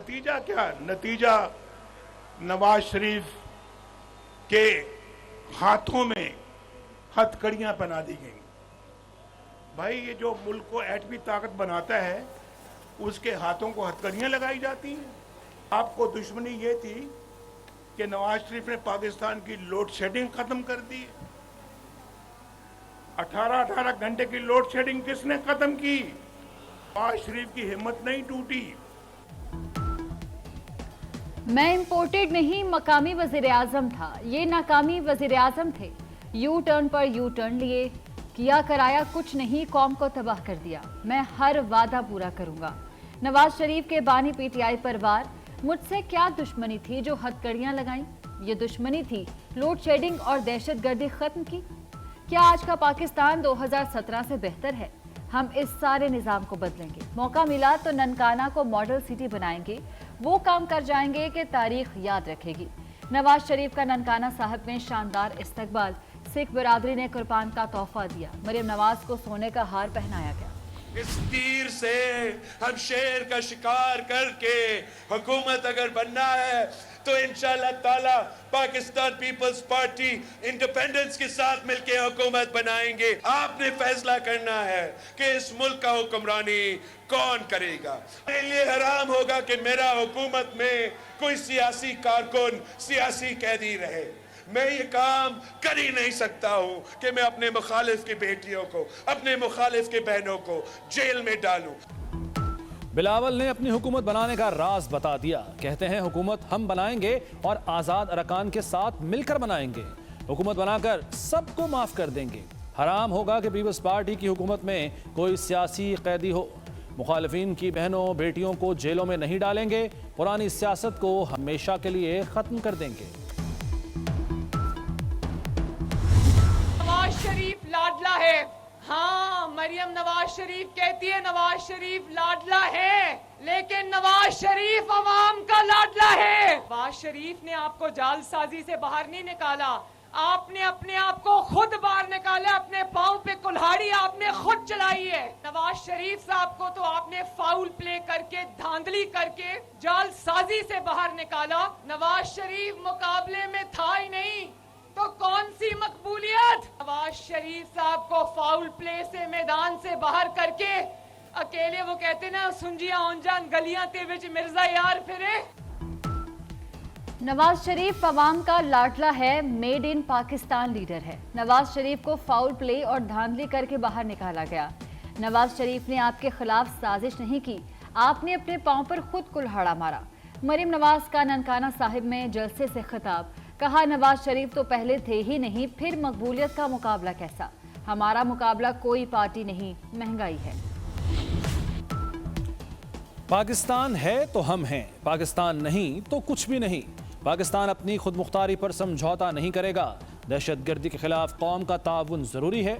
नतीजा क्या? नतीजा नवाज शरीफ के हाथों में हथकड़ियां पहना दी गई। भाई ये जो मुल्क को एटमी ताकत बनाता है उसके हाथों को हथकड़ियां लगाई जाती हैं। आपको दुश्मनी ये थी कि नवाज शरीफ ने पाकिस्तान की लोड शेडिंग खत्म कर दी। 18-18 घंटे की लोड शेडिंग किसने खत्म की? नवाज शरीफ की हिम्मत नहीं टूटी। मैं इम्पोर्टेड नहीं, मकामी वजीर आजम था। ये नाकामी वजीर आजम थे। यू टर्न पर यू टर्न लिए, किया कराया कुछ नहीं, कौम को तबाह कर दिया। मैं हर वादा पूरा करूंगा। नवाज शरीफ के बानी पीटीआई पर वार। मुझसे क्या दुश्मनी थी जो हथकड़ियां लगाई? ये दुश्मनी थी लोड शेडिंग और दहशतगर्दी खत्म की। क्या आज का पाकिस्तान 2017 से बेहतर है? हम इस सारे निज़ाम को बदलेंगे। मौका मिला तो ननकाना को मॉडल सिटी बनाएंगे। वो काम कर जाएंगे कि तारीख याद रखेगी। नवाज शरीफ का ननकाना साहब में शानदार इस्तकबाल। सिख बिरादरी ने कुर्बान का तोहफा दिया। मरियम नवाज को सोने का हार पहनाया गया। इस तीर से हम शेर का शिकार करके हुकूमत अगर बनना है तो इंशाअल्लाह ताला पाकिस्तान पीपल्स पार्टी इंडिपेंडेंस के साथ मिलके हुकूमत बनाएंगे। आपने फैसला करना है कि इस मुल्क का हुक्मरानी कौन करेगा। मेरे लिए हराम होगा कि मेरा हुकूमत में कोई सियासी कारकुन, सियासी कैदी रहे। मैं ये काम कर ही नहीं सकता हूं कि मैं अपने मुखालिफ की बेटियों को, अपने मुखालिफ की बहनों को जेल में डालूं। बिलावल ने अपनी हुकूमत बनाने का राज बता दिया। कहते हैं हुकूमत हम बनाएंगे और आज़ाद अरकान के साथ मिलकर बनाएंगे। हुकूमत बनाकर सबको माफ कर देंगे। हराम होगा कि पीपल्स पार्टी की हुकूमत में कोई सियासी कैदी हो। मुखालिफिन की बहनों बेटियों को जेलों में नहीं डालेंगे। पुरानी सियासत को हमेशा के लिए खत्म कर देंगे। नवाज शरीफ लाडला है। हाँ, मरियम नवाज शरीफ कहती है नवाज शरीफ लाडला है, लेकिन नवाज शरीफ अवाम का लाडला है। नवाज शरीफ ने आपको जालसाजी से बाहर नहीं निकाला, आपने अपने आप को खुद बाहर निकाला। अपने पांव पे कुल्हाड़ी आपने खुद चलाई है। नवाज शरीफ साहब को तो आपने फाउल प्ले करके, धांधली करके, जालसाजी से बाहर निकाला। नवाज शरीफ मुकाबले में था ही नहीं तो कौन सी मकबूलियत। नवाज शरीफ साहब को फाउल प्ले से मैदान से बाहर करके अकेले वो कहते ना सुंजिया औंजान गलियां ते विच मिर्जा यार फिरे। नवाज शरीफ अवाम का लाडला है, मेड इन पाकिस्तान लीडर है। नवाज शरीफ को फाउल प्ले और धांधली करके बाहर निकाला गया। नवाज शरीफ ने आपके खिलाफ साजिश नहीं की, आपने अपने पांव पर खुद कुल्हाड़ा मारा। मरियम नवाज का ननकाना साहिब में जलसे से खिताब। कहा नवाज शरीफ तो पहले थे ही नहीं, फिर मकबूलियत का मुकाबला कैसा? हमारा मुकाबला कोई पार्टी नहीं, महंगाई है। पाकिस्तान है तो हम हैं, पाकिस्तान नहीं तो कुछ भी नहीं। पाकिस्तान अपनी खुद मुख्तारी पर समझौता नहीं करेगा। दहशतगर्दी के खिलाफ कौम का ताउन जरूरी है।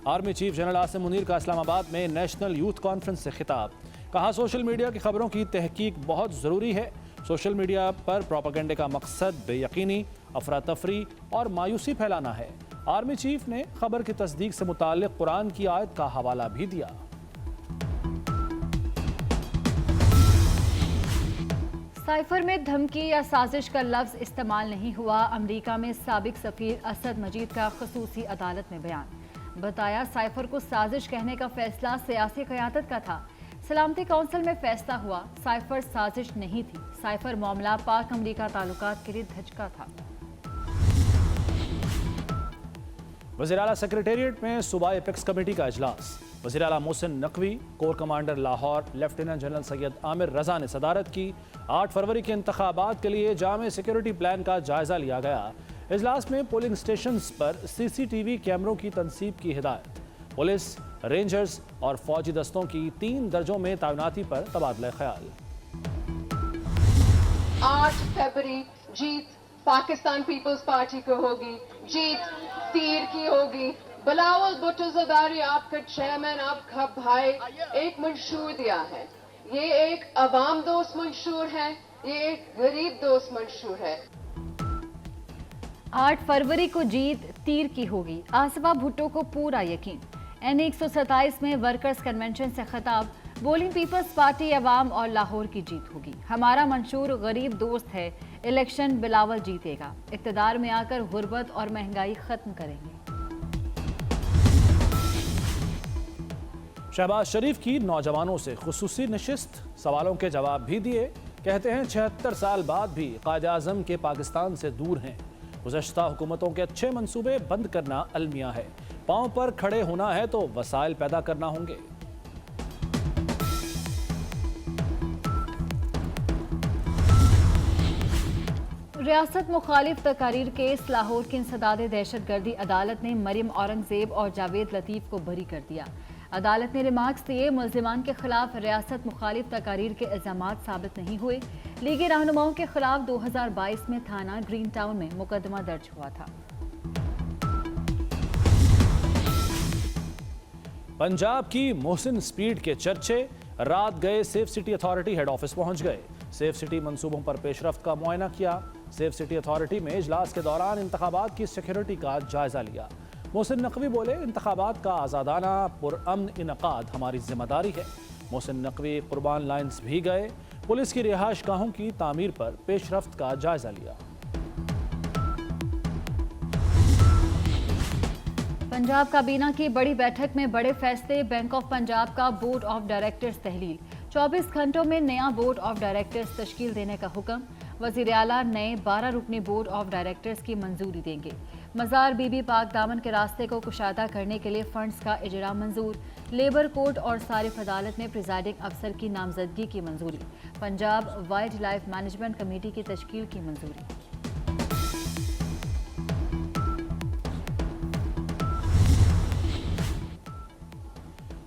Army chief general Asim Munir का इस्लामाबाद में नेशनल यूथ कॉन्फ्रेंस से खिताब। कहा सोशल मीडिया की खबरों की तहकीक बहुत जरूरी है। सोशल मीडिया पर प्रोपेगेंडे का मकसद बेयकीनी, अफरा तफरी और मायूसी फैलाना है। आर्मी चीफ ने खबर की तस्दीक से मुताल्लिक कुरान की आयत का हवाला भी दिया। साइफर में धमकी या साजिश का लफ्ज इस्तेमाल नहीं हुआ। अमेरिका में साबिक सफीर असद मजीद का खसूसी अदालत में बयान। बताया साइफर को साजिश कहने का फैसला सियासी क़यादत का था। सलामती काउंसिल में फैसला हुआ साइफर साजिश नहीं थी। साइफर मामला पाक अमरीका ताल्लुकात के लिए धचका था। वज़ीर आला सेक्रेटेरिएट में सूबाई एपेक्स कमेटी का इजलास। वज़ीर आला Mohsin Naqvi, corps commander Lahore lieutenant general Syed Amir Raza ने सदारत की। 8 फरवरी के इंतखाबात के लिए जामे सिक्योरिटी प्लान का जायजा लिया गया। इजलास में पोलिंग स्टेशंस पर CCTV कैमरों की तनसीब की हिदायत। पुलिस, रेंजर्स और फौजी दस्तों की 3 दर्जों में तैनाती पर तबादला ख्याल। 8 फरवरी जीत पाकिस्तान पीपल्स पार्टी को होगी। जीत तीर की होगी। बिलावल भुट्टो ज़रदारी आपका चेयरमैन, आपका भाई एक मंशूर दिया है। ये एक अवाम दोस्त मंशूर है, ये एक गरीब दोस्त मंशूर है। 8 फरवरी को जीत तीर की होगी। आसिफा भुट्टो को पूरा यकीन। N127 में वर्कर्स कन्वेंशन से खिताब, बोलिंग पीपल्स पार्टी अवाम और लाहौर की जीत होगी। हमारा मंशूर गरीब दोस्त है, इलेक्शन बिलावल जीतेगा। इक़्तिदार में आकर गुर्बत और महंगाई खत्म करेंगे। शहबाज शरीफ की नौजवानों से खुसूसी नशिस्त, सवालों के जवाब भी दिए। कहते हैं 76 साल बाद भी कायदे आज़म के पाकिस्तान से दूर हैं। गुज़श्ता हुकूमतों के अच्छे मंसूबे बंद करना अलमिया है। पांव पर खड़े होना है तो वसाइल पैदा करना होंगे। रियासत मुखालिफ तकारीर केस, लाहौर की इंसदाद दहशतगर्दी अदालत ने मरियम औरंगजेब और जावेद लतीफ़ को बरी कर दिया। अदालत ने रिमार्क्स दिए, मुल्जिमान के खिलाफ रियासत मुखालिफ तकारीर के इल्जामात साबित नहीं हुए। लीगी रहनुमाओं के खिलाफ 2022 में थाना ग्रीन टाउन में मुकदमा दर्ज हुआ था। पंजाब की मोहसिन स्पीड के चर्चे, रात गए safe city authority head office पहुंच गए। सेफ सिटी मंसूबों पर पेशरफ्त का मुआयना किया। सेफ सिटी अथॉरिटी में इजलास के दौरान इंतखाबात की सिक्योरिटी का जायजा लिया। मोहसिन नकवी बोले, इंतखाबात का आज़ादाना पुरअमन इनकाद हमारी जिम्मेदारी है। मोहसिन नकवी कुर्बान लाइन्स भी गए। पुलिस की रिहाइश गाहों की तामीर पर पेशरफ्त का जायजा लिया। पंजाब काबीना की बड़ी बैठक में बड़े फैसले, बैंक ऑफ पंजाब का बोर्ड ऑफ डायरेक्टर्स तहलील। 24 घंटों में नया बोर्ड ऑफ डायरेक्टर्स तश्कील देने का हुक्म। वज़ीर आला नए 12 रुकनी बोर्ड ऑफ डायरेक्टर्स की मंजूरी देंगे। मज़ार बीबी पाक दामन के रास्ते को कुशादा करने के लिए फंड्स का इजरा मंजूर। लेबर कोर्ट और सारिफ अदालत में प्रिजाइडिंग अफसर की नामजदगी की मंजूरी। Punjab wild life management committee की तश्कील की मंजूरी।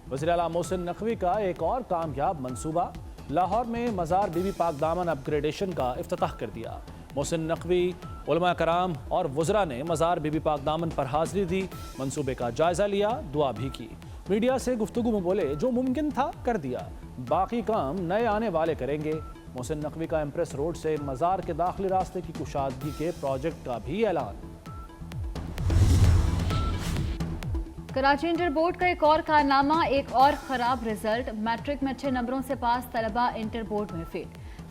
वज़ीर आला मोहसिन नकवी का एक और कामयाब मंसूबा, लाहौर में मज़ार बीबी पाक दामन अपग्रेडेशन का इफ्तिताह कर दिया। मोहसिन नकवी, उलमा कराम और वज़रा ने मज़ार बीबी पाक दामन पर हाज़िरी दी, मंसूबे का जायज़ा लिया, दुआ भी की। मीडिया से गुफ्तगू में बोले, जो मुमकिन था कर दिया, बाकी काम नए आने वाले करेंगे। मोहसिन नकवी का एम्प्रेस रोड से मज़ार के दाखिली रास्ते की कुशादगी के प्रोजेक्ट का भी ऐलान। कराची इंटर बोर्ड का एक और कारनामा, एक और खराब रिजल्ट। मैट्रिक में अच्छे नंबरों से पास तलबा इंटर बोर्ड में फेल।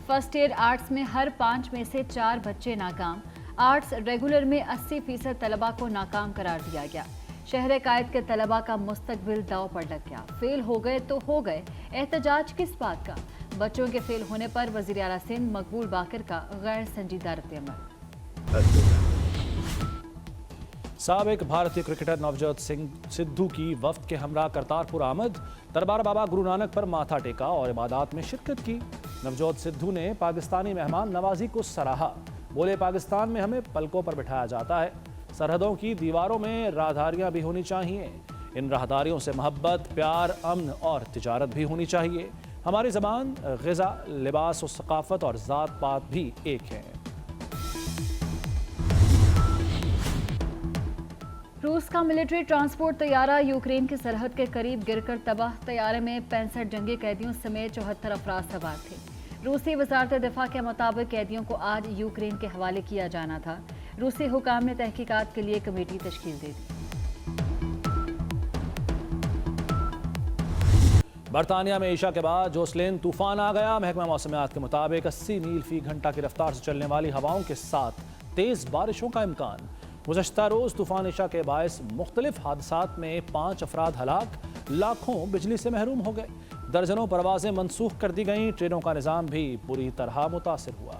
फर्स्ट ईयर आर्ट्स में हर 5 में से 4 बच्चे नाकाम। आर्ट्स रेगुलर में 80% तलबा को नाकाम करार दिया गया। शहर कायद के तलबा का मुस्तकबिल दाव पर लग गया। फेल हो गए तो हो गए, एहतजाज किस बात का। बच्चों के फेल होने पर वज़ीर आला सिंध मकबूल बाकर का गैर संजीदा रद्द-ए-अमल। साबिक भारतीय क्रिकेटर नवजोत सिंह सिद्धू की वफ्द के हमरा करतारपुर आमद, दरबार बाबा गुरु नानक पर माथा टेका और इबादत में शिरकत की। नवजोत सिद्धू ने पाकिस्तानी मेहमान नवाजी को सराहा। बोले, पाकिस्तान में हमें पलकों पर बिठाया जाता है, सरहदों की दीवारों में राहदारियां भी होनी चाहिए। इन राहदारियों से मोहब्बत, प्यार, अमन और तिजारत भी होनी चाहिए। हमारी ज़बान, ग़िज़ा, लिबास और सकाफ़त और ज़ात पात भी एक हैं। रूस का मिलिट्री ट्रांसपोर्ट तैयारा यूक्रेन की सरहद के करीब गिरकर तबाह। तैयारे में 65 जंगी कैदियों समेत 74 अफराद सवार थे। रूसी वज़ारत दिफा के मुताबिक कैदियों को आज यूक्रेन के हवाले किया जाना था। रूसी हुकाम ने तहकीकात के लिए कमेटी तश्कील दे दी। बरतानिया में ईशा के बाद जोसलेन तूफान आ गया। महकमा मौसमियात के मुताबिक 80 मील फी घंटा की रफ्तार से चलने वाली हवाओं के साथ तेज बारिशों का इम्कान। गुज़श्ता रोज़ तूफान ईशा के बायस मुख्तलिफ हादसात में 5 अफराद हलाक, लाखों बिजली से महरूम हो गए। दर्जनों परवाजें मनसूख कर दी गईं। ट्रेनों का निज़ाम भी बुरी तरह मुतासिर हुआ।